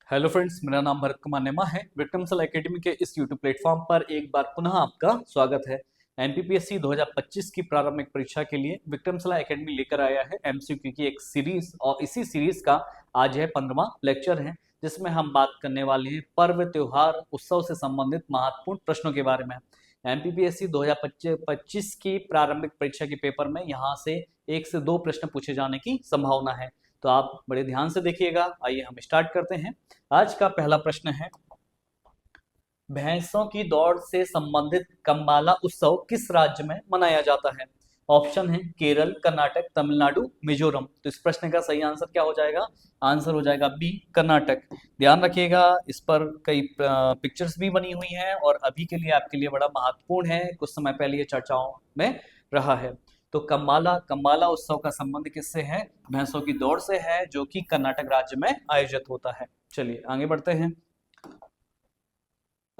Hello friends, मेरा नाम भरत कुमार नेमा है। विक्रमशिला एकेडमी के इस यूट्यूब प्लेटफॉर्म पर एक बार पुनः आपका स्वागत है। एनपीपीएससी 2025 की प्रारंभिक परीक्षा के लिए विक्रमशिला एकेडमी लेकर आया है एमसीक्यू की एक सीरीज, और इसी सीरीज का आज है 15वां लेक्चर है, जिसमें हम बात करने वाले हैं पर्व, त्योहार, उत्सव से संबंधित महत्वपूर्ण प्रश्नों के बारे में। एनपीपीएससी 2025 की प्रारंभिक परीक्षा के पेपर में यहाँ से 1 से 2 प्रश्न पूछे जाने की संभावना है, तो आप बड़े ध्यान से देखिएगा। आइए हम स्टार्ट करते हैं। आज का पहला प्रश्न है, भैंसों की दौड़ से संबंधित कंबाला उत्सव किस राज्य में मनाया जाता है? ऑप्शन है केरल, कर्नाटक, तमिलनाडु, मिजोरम। तो इस प्रश्न का सही आंसर क्या हो जाएगा? आंसर हो जाएगा बी, कर्नाटक। ध्यान रखिएगा, इस पर कई पिक्चर्स भी बनी हुई हैं और अभी के लिए आपके लिए बड़ा महत्वपूर्ण है, कुछ समय पहले ये चर्चाओं में रहा है। तो कंबाला उत्सव का संबंध किससे है? भैंसों की दौड़ से है, जो कि कर्नाटक राज्य में आयोजित होता है। चलिए आगे बढ़ते हैं।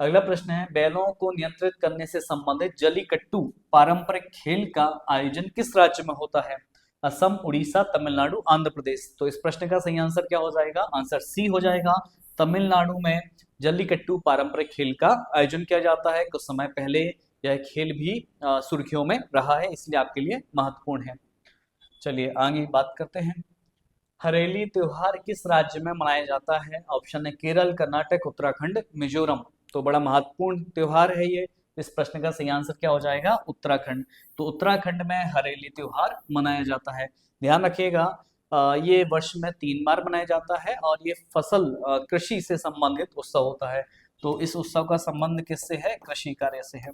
अगला प्रश्न है, बैलों को नियंत्रित करने से संबंधित जल्लीकट्टू पारंपरिक खेल का आयोजन किस राज्य में होता है? असम, उड़ीसा, तमिलनाडु, आंध्र प्रदेश। तो इस प्रश्न का सही आंसर क्या हो जाएगा? आंसर सी हो जाएगा। तमिलनाडु में जल्लीकट्टू पारंपरिक खेल का आयोजन किया जाता है। कुछ समय पहले यह खेल भी सुर्खियों में रहा है, इसलिए आपके लिए महत्वपूर्ण है। चलिए आगे बात करते हैं। हरेली त्योहार किस राज्य में मनाया जाता है? ऑप्शन है केरल, कर्नाटक, उत्तराखंड, मिजोरम। तो बड़ा महत्वपूर्ण त्योहार है ये। इस प्रश्न का सही आंसर क्या हो जाएगा? उत्तराखंड। तो उत्तराखंड में हरेली त्योहार मनाया जाता है। ध्यान रखिएगा, ये वर्ष में 3 बार मनाया जाता है और ये फसल कृषि से संबंधित उत्सव होता है। तो इस उत्सव का संबंध किससे है? कृषि कार्य से है।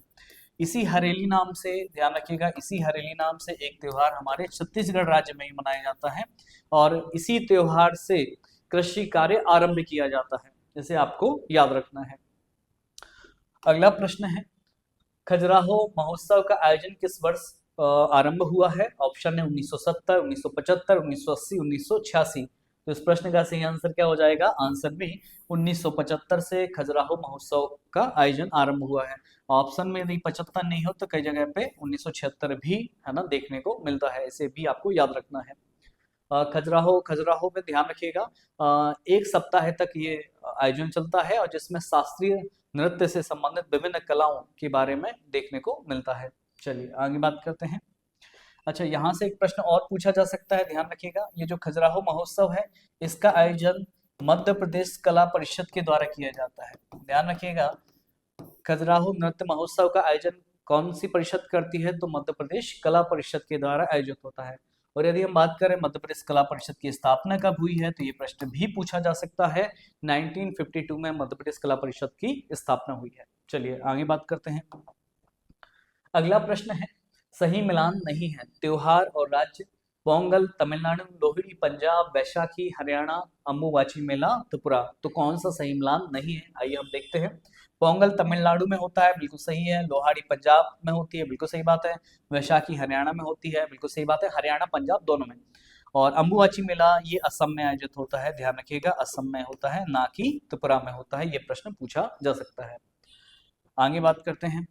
इसी हरेली नाम से, ध्यान रखिएगा, इसी हरेली नाम से एक त्योहार हमारे छत्तीसगढ़ राज्य में ही मनाया जाता है और इसी त्योहार से कृषि कार्य आरंभ किया जाता है, जिसे आपको याद रखना है। अगला प्रश्न है, खजुराहो महोत्सव का आयोजन किस वर्ष आरंभ हुआ है? ऑप्शन है 1970, 1975, 1980, 1986। तो इस प्रश्न का सही आंसर क्या हो जाएगा? आंसर भी 1975 से खजुराहो महोत्सव का आयोजन आरंभ हुआ है। ऑप्शन में यदि 75 नहीं हो तो कई जगह पे 1976 भी है ना देखने को मिलता है, इसे भी आपको याद रखना है। खजुराहो में ध्यान रखिएगा, 1 सप्ताह तक ये आयोजन चलता है और जिसमें शास्त्रीय नृत्य से संबंधित विभिन्न कलाओं के बारे में देखने को मिलता है। चलिए आगे बात करते हैं। अच्छा, यहाँ से एक प्रश्न और पूछा जा सकता है, ध्यान रखिएगा। ये जो खजुराहो महोत्सव है, इसका आयोजन मध्य प्रदेश कला परिषद के द्वारा किया जाता है। ध्यान रखिएगा, खजुराहो नृत्य महोत्सव का आयोजन कौन सी परिषद करती है? तो मध्य प्रदेश कला परिषद के द्वारा आयोजित होता है। और यदि हम बात करें मध्य प्रदेश कला परिषद की स्थापना कब हुई है, तो ये प्रश्न भी पूछा जा सकता है। 1952 में मध्य प्रदेश कला परिषद की स्थापना हुई है। चलिए आगे बात करते हैं। अगला प्रश्न है, सही मिलान नहीं है त्योहार और राज्य। पोंगल तमिलनाडु, लोहड़ी पंजाब, बैसाखी हरियाणा, अम्बुबाची मेला त्रिपुरा। तो कौन सा सही मिलान नहीं है? आइए हम देखते हैं। पोंगल तमिलनाडु में होता है, बिल्कुल सही है। लोहड़ी पंजाब में होती है, बिल्कुल सही बात है। वैशाखी हरियाणा में होती है, बिल्कुल सही बात है। हरियाणा पंजाब दोनों में। और अम्बुबाची मेला ये असम में आयोजित होता है। ध्यान रखिएगा, असम में होता है, ना कि त्रिपुरा में होता है। ये प्रश्न पूछा जा सकता है। आगे बात करते हैं।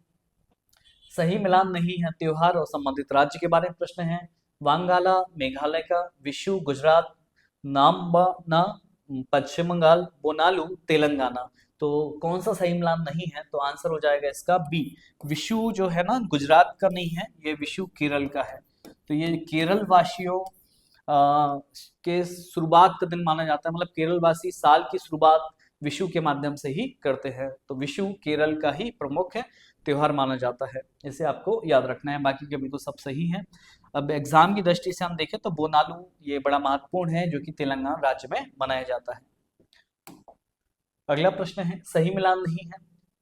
सही मिलान नहीं है त्योहार और संबंधित राज्य के बारे में प्रश्न है। वांगाला मेघालय का, विशु गुजरात, नाम्बाना पश्चिम बंगाल, बोनालू तेलंगाना। तो कौन सा सही मिलान नहीं है? तो आंसर हो जाएगा इसका बी, विशु जो है ना गुजरात का नहीं है, ये विशु केरल का है। तो ये केरल वासियों के शुरुआत का दिन माना जाता है, मतलब केरल वासी साल की शुरुआत विशु के माध्यम से ही करते हैं। तो विशु केरल का ही प्रमुख है त्योहार माना जाता है, इसे आपको याद रखना है। बाकी के बिल्कुल सब सही है। अब एग्जाम की दृष्टि से हम देखें तो बोनालू ये बड़ा महत्वपूर्ण है, जो कि तेलंगाना राज्य में मनाया जाता है। अगला प्रश्न है, सही मिलान नहीं है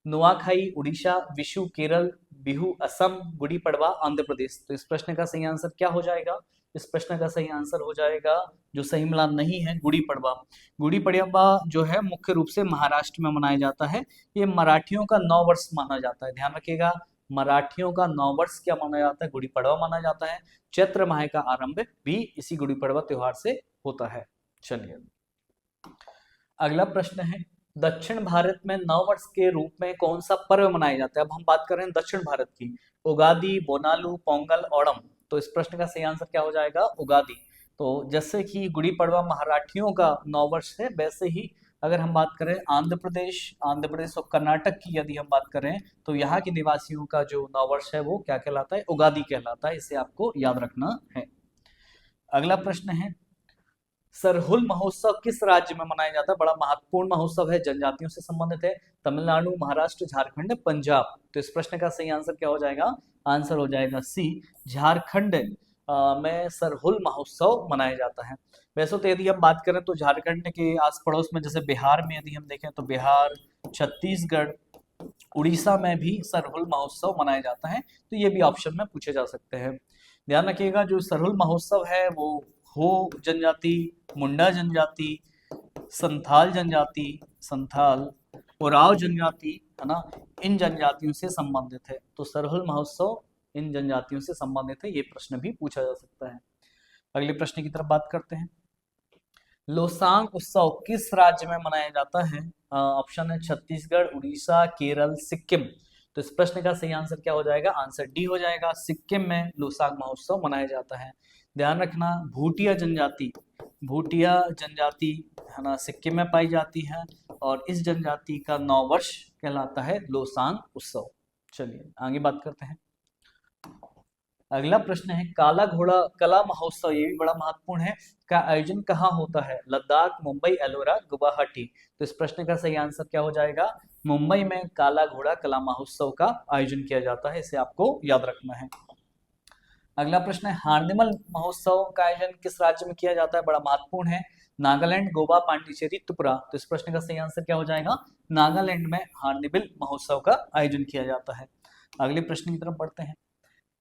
नुआखाई उड़ीसा, विशु केरल, बिहू असम, गुड़ी पड़वा आंध्र प्रदेश। तो इस प्रश्न का सही आंसर क्या हो जाएगा? इस प्रश्न का सही आंसर हो जाएगा, जो सही मिलान नहीं है, गुड़ी पड़वा। गुड़ी पड़वा जो है मुख्य रूप से महाराष्ट्र में मनाया जाता है। ये मराठियों का नव वर्ष माना जाता है। ध्यान रखिएगा, मराठियों का नव वर्ष क्या माना जाता है? गुड़ी पड़वा माना जाता है। चैत्र माह का आरंभ भी इसी गुड़ी पड़वा त्योहार से होता है। चलिए अगला प्रश्न है, दक्षिण भारत में नव वर्ष के रूप में कौन सा पर्व मनाया जाता है? अब हम बात कर रहे हैं दक्षिण भारत की। उगादी, बोनालू, पोंगल, ओणम। तो इस प्रश्न का सही आंसर क्या हो जाएगा? उगादी। तो जैसे कि गुड़ी पड़वा मराठियों का नव वर्ष है, वैसे ही अगर हम बात करें आंध्र प्रदेश और कर्नाटक की यदि हम बात करें तो यहाँ के निवासियों का जो नववर्ष है वो क्या कहलाता है, उगादि कहलाता है। इसे आपको याद रखना है। अगला प्रश्न है, सरहुल महोत्सव किस राज्य में मनाया जाता है? बड़ा महत्वपूर्ण महोत्सव है, जनजातियों से संबंधित है। तमिलनाडु, महाराष्ट्र, झारखंड, पंजाब। तो इस प्रश्न का सही आंसर क्या हो जाएगा? आंसर हो जाएगा सी, झारखंड में सरहुल महोत्सव मनाया जाता है। वैसे तो यदि हम बात करें तो झारखंड के आस पड़ोस में जैसे बिहार में यदि हम देखें तो बिहार, छत्तीसगढ़, उड़ीसा में भी सरहुल महोत्सव मनाया जाता है। तो ये भी ऑप्शन में पूछे जा सकते हैं। ध्यान रखिएगा, जो सरहुल महोत्सव है वो हो जनजाति, मुंडा जनजाति, संथाल, ओराव जनजाति, है ना, इन जनजातियों से संबंधित है। तो सरहुल महोत्सव इन जनजातियों से संबंधित है। ये प्रश्न भी पूछा जा सकता है। अगले प्रश्न की तरफ बात करते हैं। लोसांग उत्सव किस राज्य में मनाया जाता है? ऑप्शन है छत्तीसगढ़, उड़ीसा, केरल, सिक्किम। तो इस प्रश्न का सही आंसर क्या हो जाएगा? आंसर डी हो जाएगा। सिक्किम में लोसांग महोत्सव मनाया जाता है। ध्यान रखना, भूटिया जनजाति है ना, सिक्किम में पाई जाती है और इस जनजाति का नववर्ष कहलाता है लोसांग उत्सव। चलिए आगे बात करते हैं। अगला प्रश्न है, काला घोड़ा कला महोत्सव, ये भी बड़ा महत्वपूर्ण है, का आयोजन कहाँ होता है? लद्दाख, मुंबई, एलोरा, गुवाहाटी। तो इस प्रश्न का सही आंसर क्या हो जाएगा? मुंबई में काला घोड़ा कला महोत्सव का आयोजन किया जाता है। इसे आपको याद रखना है। अगला प्रश्न है, हार्निमल महोत्सव का आयोजन किस राज्य में किया जाता है? बड़ा महत्वपूर्ण है, नागालैंड, गोवा, पांडिचेरी, त्रिपुरा। तो इस प्रश्न का सही आंसर क्या हो जाएगा? नागालैंड में हार्निमल महोत्सव का आयोजन किया जाता है। अगले प्रश्न की तरफ बढ़ते हैं।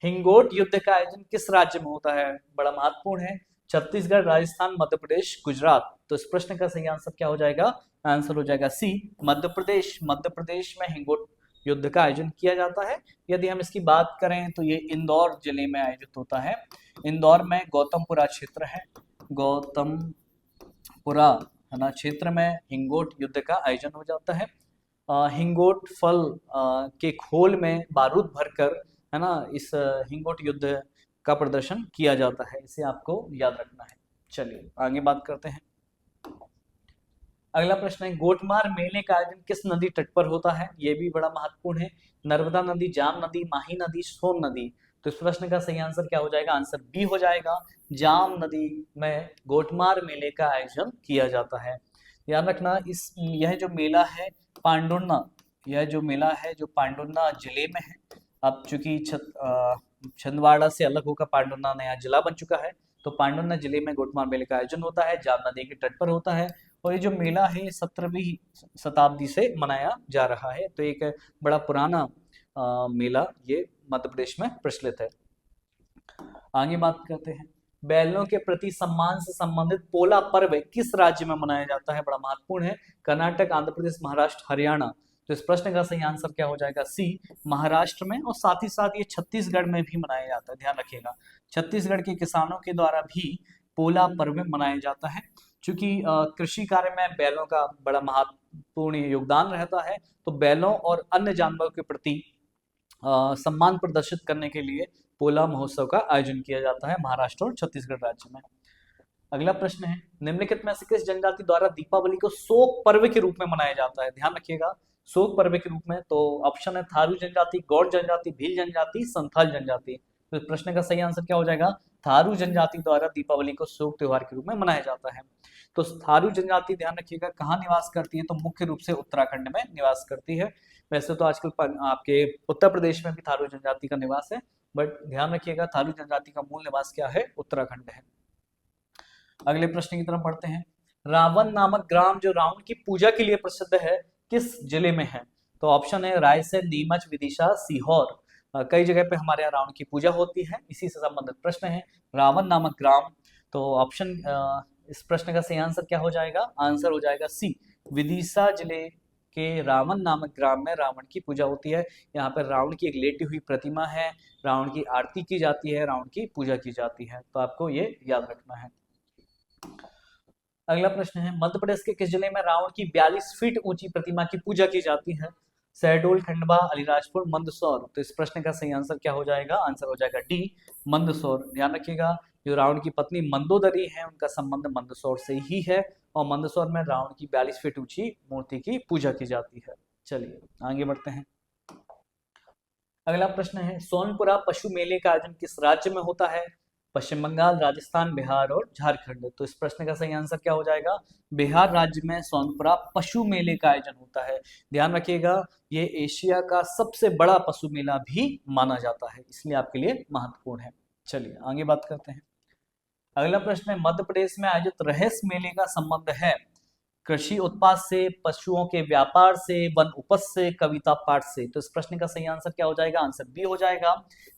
हिंगोट युद्ध का आयोजन किस राज्य में होता है? बड़ा महत्वपूर्ण है, छत्तीसगढ़, राजस्थान, मध्य प्रदेश, गुजरात। तो इस प्रश्न का सही आंसर क्या हो जाएगा? आंसर हो जाएगा सी, मध्य प्रदेश। मध्य प्रदेश में हिंगोट युद्ध का आयोजन किया जाता है। यदि हम इसकी बात करें तो ये इंदौर जिले में आयोजित होता है। इंदौर में गौतमपुरा क्षेत्र है, गौतमपुरा है ना क्षेत्र में हिंगोट युद्ध का आयोजन हो जाता है। हिंगोट फल के खोल में बारूद भरकर, है ना, इस हिंगोट युद्ध का प्रदर्शन किया जाता है। इसे आपको याद रखना है। चलिए आगे बात करते हैं। अगला प्रश्न है, गोटमार मेले का आयोजन किस नदी तट पर होता है? ये भी बड़ा महत्वपूर्ण है, नर्मदा नदी, जाम नदी, माही नदी, सोन नदी। तो इस प्रश्न का सही आंसर क्या हो जाएगा? आंसर बी हो जाएगा, जाम नदी में गोटमार मेले का आयोजन किया जाता है। ध्यान रखना, यह जो मेला है जो पांडुर्ना जिले में है। अब चूंकि छिंदवाड़ा से अलग होकर पांडुर्ना नया जिला बन चुका है, तो पांडुर्ना जिले में गोटमार मेले का आयोजन होता है, जाम नदी के तट पर होता है। और ये जो मेला है 17वीं शताब्दी से मनाया जा रहा है। तो एक बड़ा पुराना मेला ये मध्य प्रदेश में प्रचलित है। आगे बात करते हैं, बैलों के प्रति सम्मान से संबंधित पोला पर्व किस राज्य में मनाया जाता है? बड़ा महत्वपूर्ण है, कर्नाटक, आंध्र प्रदेश, महाराष्ट्र, हरियाणा। तो इस प्रश्न का सही आंसर क्या हो जाएगा? सी, महाराष्ट्र में। और साथ ही साथ ये छत्तीसगढ़ में भी मनाया जाता है। ध्यान रखिएगा, छत्तीसगढ़ के किसानों के द्वारा भी पोला पर्व मनाया जाता है। चूंकि कृषि कार्य में बैलों का बड़ा महत्वपूर्ण योगदान रहता है, तो बैलों और अन्य जानवरों के प्रति सम्मान प्रदर्शित करने के लिए पोला महोत्सव का आयोजन किया जाता है महाराष्ट्र और छत्तीसगढ़ राज्य में। अगला प्रश्न है, निम्नलिखित में से किस जनजाति द्वारा दीपावली को शोक पर्व के रूप में मनाया जाता है? ध्यान रखिएगा, शोक पर्व के रूप में। तो ऑप्शन है थारू जनजाति, गौड़ जनजाति, भील जनजाति, संथाल जनजाति। तो इस प्रश्न का सही आंसर क्या हो जाएगा? थारू जनजाति द्वारा दीपावली को शोक त्योहार के रूप में मनाया जाता है। तो थारू जनजाति, ध्यान रखिएगा, कहाँ निवास करती है? तो मुख्य रूप से उत्तराखंड में निवास करती है। वैसे तो आजकल आपके उत्तर प्रदेश में भी थारू जनजाति का निवास है, बट ध्यान रखिएगा थारू जनजाति का मूल निवास क्या है? उत्तराखंड है। अगले प्रश्न की तरफ बढ़ते हैं। रावण नामक ग्राम जो रावण की पूजा के लिए प्रसिद्ध है, किस जिले में है? तो ऑप्शन है रायसेन, नीमच, विदिशा, सीहोर। कई जगह पे हमारे यहाँ रावण की पूजा होती है, इसी से संबंधित प्रश्न है, रावण नामक ग्राम। तो ऑप्शन इस प्रश्न का सही आंसर क्या हो जाएगा? आंसर हो जाएगा सी, विदिशा जिले के रावण नामक ग्राम में रावण की पूजा होती है। यहाँ पर रावण की एक लेटी हुई प्रतिमा है, रावण की आरती की जाती है, रावण की पूजा की जाती है। तो आपको ये याद रखना है। अगला प्रश्न है, मध्य प्रदेश के किस जिले में रावण की 42 फीट ऊंची प्रतिमा की पूजा की जाती है? शहडोल, खंडवा, अलीराजपुर, मंदसौर। तो इस प्रश्न का सही आंसर क्या हो जाएगा? आंसर हो जाएगा डी, मंदसौर। ध्यान रखिएगा, जो रावण की पत्नी मंदोदरी है उनका संबंध मंदसौर से ही है, और मंदसौर में रावण की 42 फीट ऊंची मूर्ति की पूजा की जाती है। चलिए आगे बढ़ते हैं। अगला प्रश्न है, सोनपुरा पशु मेले का आयोजन किस राज्य में होता है? पश्चिम बंगाल, राजस्थान, बिहार और झारखंड। तो इस प्रश्न का सही आंसर क्या हो जाएगा? बिहार राज्य में सोनपुरा पशु मेले का आयोजन होता है। ध्यान रखिएगा, ये एशिया का सबसे बड़ा पशु मेला भी माना जाता है, इसलिए आपके लिए महत्वपूर्ण है। चलिए आगे बात करते हैं। अगला प्रश्न है, मध्य प्रदेश में आयोजित रहस्य मेले का संबंध है कृषि उत्पाद से, पशुओं के व्यापार से, वन उपज से, कविता पाठ से। तो इस प्रश्न का सही आंसर क्या हो जाएगा? आंसर बी हो जाएगा,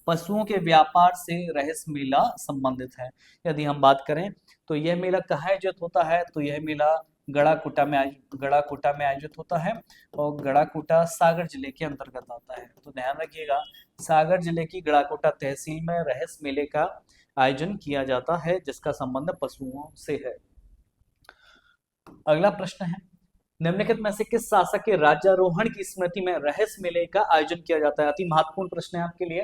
पशुओं के व्यापार से रहस्य मेला संबंधित है। यदि हम बात करें तो यह मेला कहाँ आयोजित होता है? तो यह मेला गड़ाकोटा में आयोजित होता है, और गड़ाकोटा सागर जिले के अंतर्गत आता है। तो ध्यान रखिएगा, सागर जिले की गड़ाकोटा तहसील में रहस्य मेले का आयोजन किया जाता है, जिसका संबंध पशुओं से है। अगला प्रश्न है, निम्नलिखित में से किस शासक के राज्यारोहण की स्मृति में रहस्य मेले का आयोजन किया जाता है? अति महत्वपूर्ण प्रश्न है आपके लिए।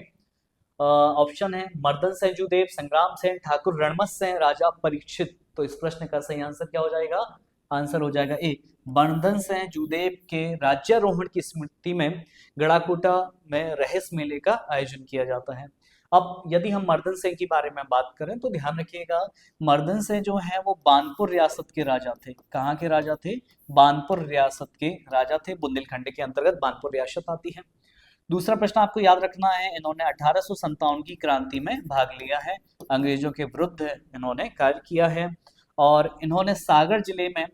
ऑप्शन है मर्दन सेन जूदेव, संग्राम सेन, ठाकुर रणमत सेन, राजा परीक्षित। तो इस प्रश्न का सही आंसर क्या हो जाएगा? आंसर हो जाएगा ए, मर्दन सेन जूदेव के राज्यारोहण की स्मृति में गड़ाकोटा में रहस्य मेले का आयोजन किया जाता है। अब यदि हम मर्दन सिंह के बारे में बात करें तो ध्यान रखिएगा, मर्दन सिंह जो है वो बानपुर रियासत के राजा थे। कहाँ के राजा थे? बानपुर रियासत के राजा थे, बुंदेलखंड के अंतर्गत बानपुर रियासत आती है। दूसरा प्रश्न आपको याद रखना है, इन्होंने 1857 की क्रांति में भाग लिया है, अंग्रेजों के विरुद्ध इन्होंने कार्य किया है, और इन्होंने सागर जिले में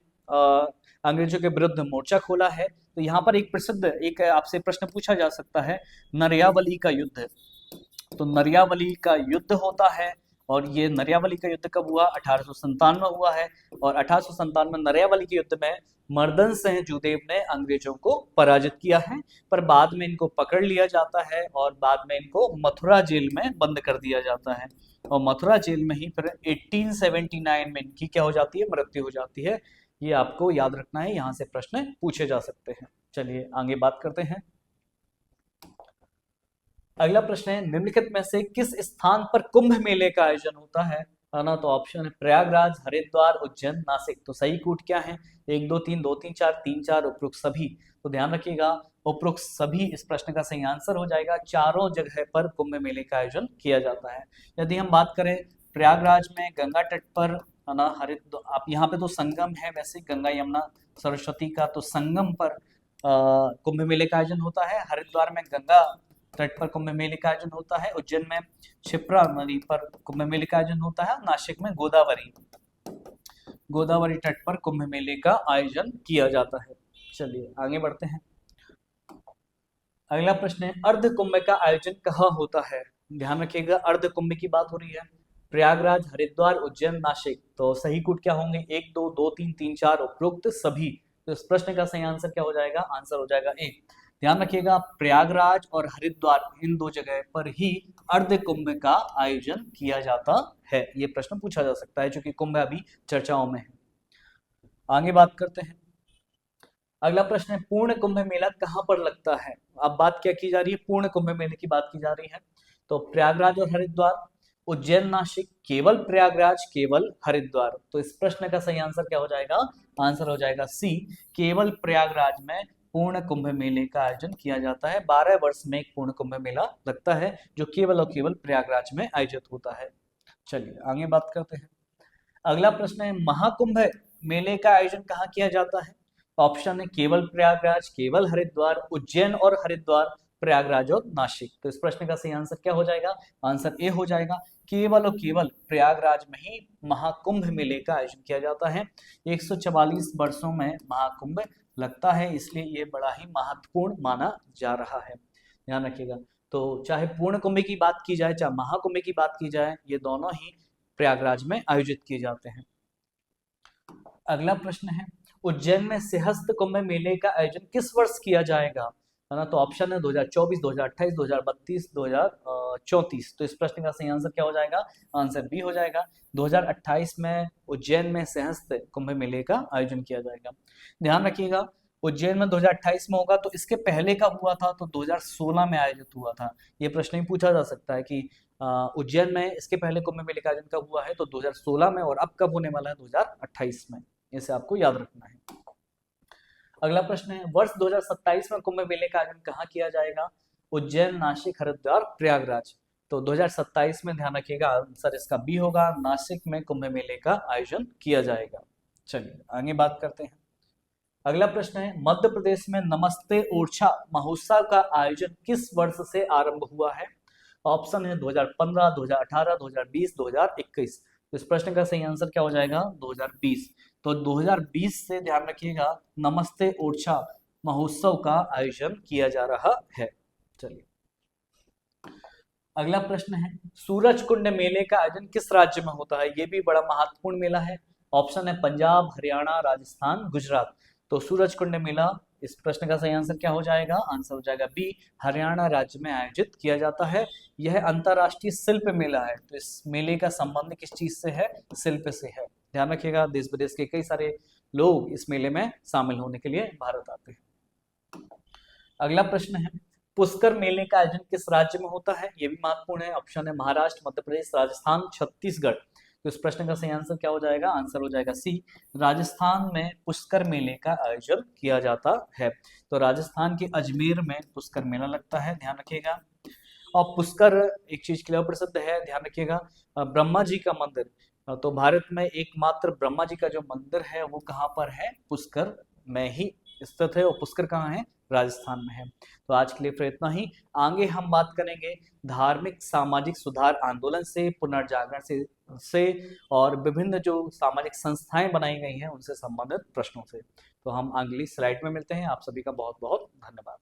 अंग्रेजों के विरुद्ध मोर्चा खोला है। तो यहाँ पर एक आपसे प्रश्न पूछा जा सकता है, नरियावली का युद्ध। तो नरियावली का युद्ध होता है, और ये नरियावली का युद्ध कब हुआ? 1857 में हुआ है, और 1857 में नरियावली के युद्ध में मर्दन सिंह जूदेव ने अंग्रेजों को पराजित किया है, पर बाद में इनको पकड़ लिया जाता है, और बाद में इनको मथुरा जेल में बंद कर दिया जाता है, और मथुरा जेल में ही फिर 1879 में इनकी क्या हो जाती है? मृत्यु हो जाती है। ये आपको याद रखना है, यहाँ से प्रश्न पूछे जा सकते हैं। चलिए आगे बात करते हैं। अगला प्रश्न है, निम्नलिखित में से किस स्थान पर कुंभ मेले का आयोजन होता है? ना, तो ऑप्शन है प्रयागराज, हरिद्वार, उज्जैन, नासिक। तो सही कूट क्या है? 1 2 3 2 3 4 3 4 उपरोक्त सभी। तो ध्यान रखिएगा, उपरोक्त सभी इस प्रश्न का सही आंसर हो जाएगा। चारों जगह पर कुंभ मेले का आयोजन किया जाता है। यदि हम बात करें प्रयागराज में गंगा तट पर, है ना, हरिद्वार, आप यहाँ पे तो संगम है वैसे गंगा यमुना सरस्वती का, तो संगम पर कुंभ मेले का आयोजन होता है। हरिद्वार में गंगा तट पर कुंभ मेले का आयोजन होता है। उज्जैन में क्षिप्रा नदी पर कुंभ मेले का आयोजन होता है। नासिक में गोदावरी तट पर कुंभ मेले का आयोजन किया जाता है। चलिए आगे बढ़ते हैं। अगला प्रश्न है, अर्ध कुंभ का आयोजन कहाँ होता है? ध्यान रखिएगा, अर्ध कुंभ की बात हो रही है। प्रयागराज, हरिद्वार, उज्जैन, नासिक। तो सही कूट क्या होंगे? 1 2 2 3 3 4 उपरोक्त सभी। तो इस प्रश्न का सही आंसर क्या हो जाएगा? आंसर हो जाएगा ए। ध्यान रखिएगा, प्रयागराज और हरिद्वार इन दो जगह पर ही अर्ध कुंभ का आयोजन किया जाता है। ये प्रश्न पूछा जा सकता है, क्योंकि कुंभ अभी चर्चाओं में है। आगे बात करते हैं। अगला प्रश्न है, पूर्ण कुंभ मेला कहाँ पर लगता है? अब बात क्या की जा रही है? पूर्ण कुंभ मेले की बात की जा रही है। तो प्रयागराज और हरिद्वार, उज्जैन, नासिक, केवल प्रयागराज, केवल हरिद्वार। तो इस प्रश्न का सही आंसर क्या हो जाएगा? आंसर हो जाएगा सी, केवल प्रयागराज में पूर्ण कुंभ मेले का आयोजन किया जाता है। 12 वर्ष में एक पूर्ण कुंभ मेला लगता है, जो केवल और केवल प्रयागराज में आयोजित होता है। चलिए आगे बात करते हैं। अगला प्रश्न है, महाकुंभ मेले का आयोजन कहाँ किया जाता है? ऑप्शन है केवल प्रयागराज, केवल हरिद्वार, उज्जैन और हरिद्वार, प्रयागराज और नासिक। तो इस प्रश्न का सही आंसर क्या हो जाएगा? आंसर ए हो जाएगा, केवल और केवल प्रयागराज में ही महाकुंभ मेले का आयोजन किया जाता है। 144 वर्षों में महाकुंभ लगता है, इसलिए ये बड़ा ही महत्वपूर्ण माना जा रहा है। ध्यान रखिएगा, तो चाहे पूर्ण कुंभ की बात की जाए, चाहे महाकुंभ की बात की जाए, ये दोनों ही प्रयागराज में आयोजित किए जाते हैं। अगला प्रश्न है, उज्जैन में सिंहस्थ कुंभ मेले का आयोजन किस वर्ष किया जाएगा? है ना, तो ऑप्शन है 2024, 2028, 2032, 2034। तो इस प्रश्न का सही आंसर क्या हो जाएगा? आंसर बी हो जाएगा, 2028 में उज्जैन में सिंहस्थ कुंभ मेले का आयोजन किया जाएगा। ध्यान रखिएगा, उज्जैन में 2028 में होगा, तो इसके पहले कब हुआ था? तो 2016 में आयोजित हुआ था। ये प्रश्न ही पूछा जा सकता है कि उज्जैन में इसके पहले कुंभ मेले का आयोजन कब हुआ है, तो 2016 में, और अब कब होने वाला है, 2028 में। इसे आपको याद रखना है। अगला प्रश्न है, वर्ष 2027 में कुंभ मेले का आयोजन कहाँ किया जाएगा, उज्जैन, नासिक, हरिद्वार, प्रयागराज। तो 2027 में ध्यान रखिएगा, आंसर इसका बी होगा, नासिक में कुंभ मेले का आयोजन किया जाएगा। चलिए आगे बात करते हैं। अगला प्रश्न है, मध्य प्रदेश में नमस्ते ओरछा महोत्सव का आयोजन किस वर्ष से आरंभ हुआ है। ऑप्शन है 2015, 2018, 2020, 2021। इस प्रश्न का सही आंसर क्या हो जाएगा, 2020। तो 2020 से ध्यान रखिएगा नमस्ते ओरछा महोत्सव का आयोजन किया जा रहा है। चलिए अगला प्रश्न है, सूरज कुंड मेले का आयोजन किस राज्य में होता है। ये भी बड़ा महत्वपूर्ण मेला है। ऑप्शन है पंजाब, हरियाणा, राजस्थान, गुजरात। तो सूरज कुंड मेला, इस प्रश्न का सही आंसर क्या हो जाएगा, आंसर हो जाएगा बी, हरियाणा राज्य में आयोजित किया जाता है। यह अंतरराष्ट्रीय शिल्प मेला है। तो इस मेले का संबंध किस चीज से है, शिल्प से है। ध्यान रखिएगा, देश विदेश के कई सारे लोग इस मेले में शामिल होने के लिए भारत आते हैं। अगला प्रश्न है, पुष्कर मेले का आयोजन किस राज्य में होता है। यह भी महत्वपूर्ण है। ऑप्शन है महाराष्ट्र, मध्य प्रदेश, राजस्थान, छत्तीसगढ़। तो इस प्रश्न का सही आंसर क्या हो जाएगा, आंसर हो जाएगा सी, राजस्थान में पुष्कर मेले का आयोजन किया जाता है। तो राजस्थान के अजमेर में पुष्कर मेला लगता है, ध्यान रखिएगा। और पुष्कर एक चीज के लिए प्रसिद्ध है, ध्यान रखिएगा, ब्रह्मा जी का मंदिर। तो भारत में एकमात्र ब्रह्मा जी का जो मंदिर है वो कहाँ पर है, पुष्कर में ही स्थित है। और पुष्कर कहाँ है, राजस्थान में है। तो आज के लिए फिर इतना ही। आगे हम बात करेंगे धार्मिक सामाजिक सुधार आंदोलन से, पुनर्जागरण से और विभिन्न जो सामाजिक संस्थाएं बनाई गई हैं उनसे संबंधित प्रश्नों से। तो हम अगली स्लाइड में मिलते हैं। आप सभी का बहुत बहुत धन्यवाद।